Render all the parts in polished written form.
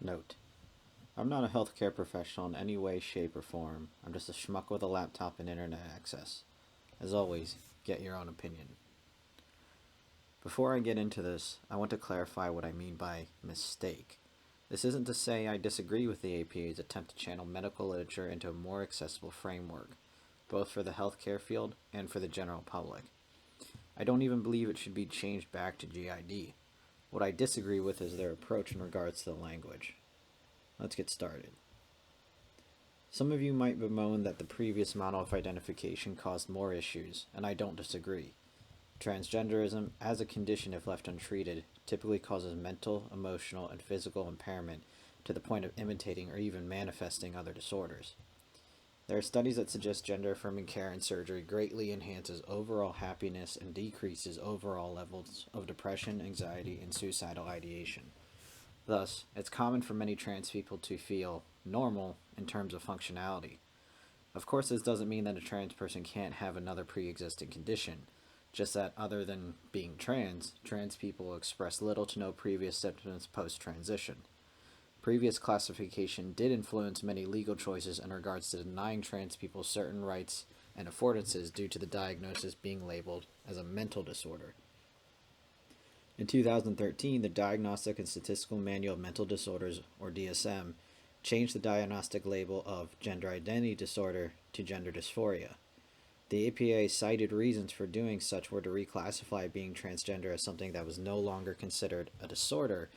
Note: I'm not a healthcare professional in any way, shape, or form. I'm just a schmuck with a laptop and internet access. As always, get your own opinion. Before I get into this, I want to clarify what I mean by mistake. This isn't to say I disagree with the APA's attempt to channel medical literature into a more accessible framework, both for the healthcare field and for the general public. I don't even believe it should be changed back to GID. What I disagree with is their approach in regards to the language. Let's get started. Some of you might bemoan that the previous model of identification caused more issues, and I don't disagree. Transgenderism, as a condition if left untreated, typically causes mental, emotional, and physical impairment to the point of imitating or even manifesting other disorders. There are studies that suggest gender-affirming care and surgery greatly enhances overall happiness and decreases overall levels of depression, anxiety, and suicidal ideation. Thus, it's common for many trans people to feel normal in terms of functionality. Of course, this doesn't mean that a trans person can't have another pre-existing condition, just that other than being trans people express little to no previous symptoms post-transition. Previous classification did influence many legal choices in regards to denying trans people certain rights and affordances due to the diagnosis being labeled as a mental disorder. In 2013, the Diagnostic and Statistical Manual of Mental Disorders, or DSM, changed the diagnostic label of gender identity disorder to gender dysphoria. The APA cited reasons for doing such were to reclassify being transgender as something that was no longer considered a disorder,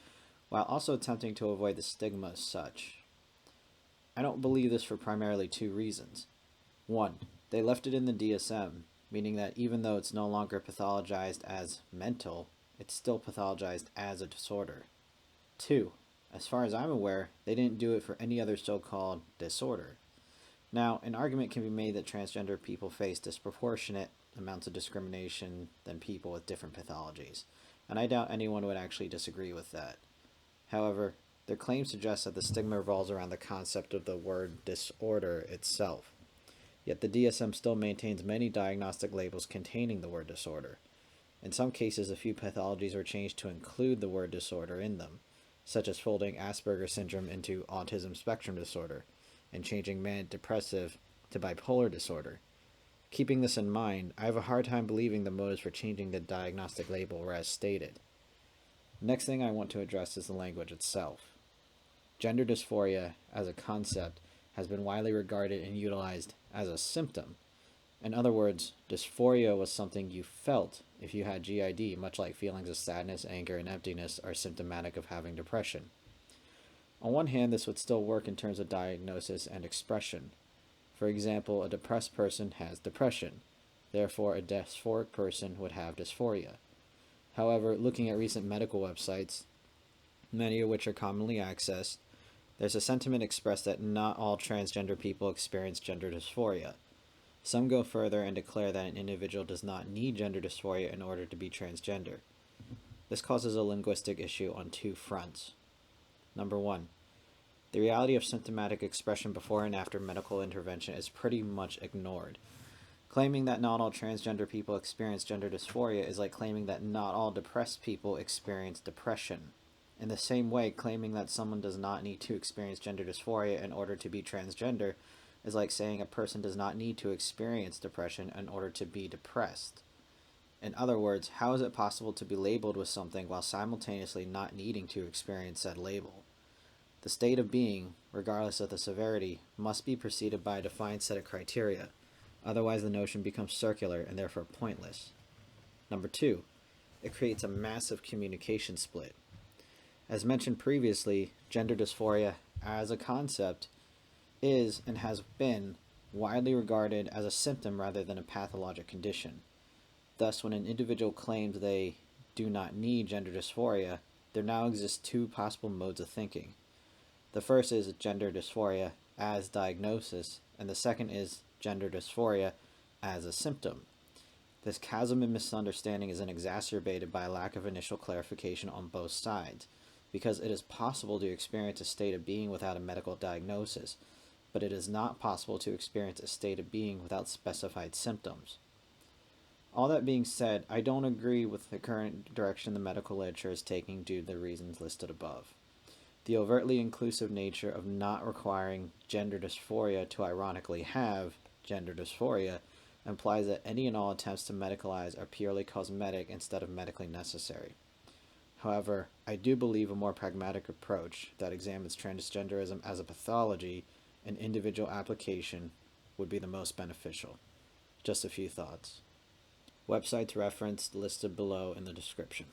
while also attempting to avoid the stigma as such. I don't believe this for primarily two reasons. One, they left it in the DSM, meaning that even though it's no longer pathologized as mental, it's still pathologized as a disorder. Two, as far as I'm aware, they didn't do it for any other so-called disorder. Now, an argument can be made that transgender people face disproportionate amounts of discrimination than people with different pathologies, and I doubt anyone would actually disagree with that. However, their claim suggests that the stigma revolves around the concept of the word disorder itself. Yet the DSM still maintains many diagnostic labels containing the word disorder. In some cases, a few pathologies were changed to include the word disorder in them, such as folding Asperger's syndrome into autism spectrum disorder, and changing manic depressive to bipolar disorder. Keeping this in mind, I have a hard time believing the motives for changing the diagnostic label were as stated. Next thing I want to address is the language itself. Gender dysphoria, as a concept, has been widely regarded and utilized as a symptom. In other words, dysphoria was something you felt if you had GID, much like feelings of sadness, anger, and emptiness are symptomatic of having depression. On one hand, this would still work in terms of diagnosis and expression. For example, a depressed person has depression. Therefore, a dysphoric person would have dysphoria. However, looking at recent medical websites, many of which are commonly accessed, there's a sentiment expressed that not all transgender people experience gender dysphoria. Some go further and declare that an individual does not need gender dysphoria in order to be transgender. This causes a linguistic issue on two fronts. Number one, the reality of symptomatic expression before and after medical intervention is pretty much ignored. Claiming that not all transgender people experience gender dysphoria is like claiming that not all depressed people experience depression. In the same way, claiming that someone does not need to experience gender dysphoria in order to be transgender is like saying a person does not need to experience depression in order to be depressed. In other words, how is it possible to be labeled with something while simultaneously not needing to experience said label? The state of being, regardless of the severity, must be preceded by a defined set of criteria. Otherwise, the notion becomes circular and therefore pointless. Number two, it creates a massive communication split. As mentioned previously, gender dysphoria as a concept is and has been widely regarded as a symptom rather than a pathologic condition. Thus, when an individual claims they do not need gender dysphoria, there now exists two possible modes of thinking. The first is gender dysphoria as diagnosis, and the second is gender dysphoria as a symptom. This chasm and misunderstanding is then exacerbated by a lack of initial clarification on both sides, because it is possible to experience a state of being without a medical diagnosis, but it is not possible to experience a state of being without specified symptoms. All that being said, I don't agree with the current direction the medical literature is taking due to the reasons listed above. The overtly inclusive nature of not requiring gender dysphoria to ironically have gender dysphoria implies that any and all attempts to medicalize are purely cosmetic instead of medically necessary. However, I do believe a more pragmatic approach that examines transgenderism as a pathology and individual application would be the most beneficial. Just a few thoughts. Websites referenced listed below in the description.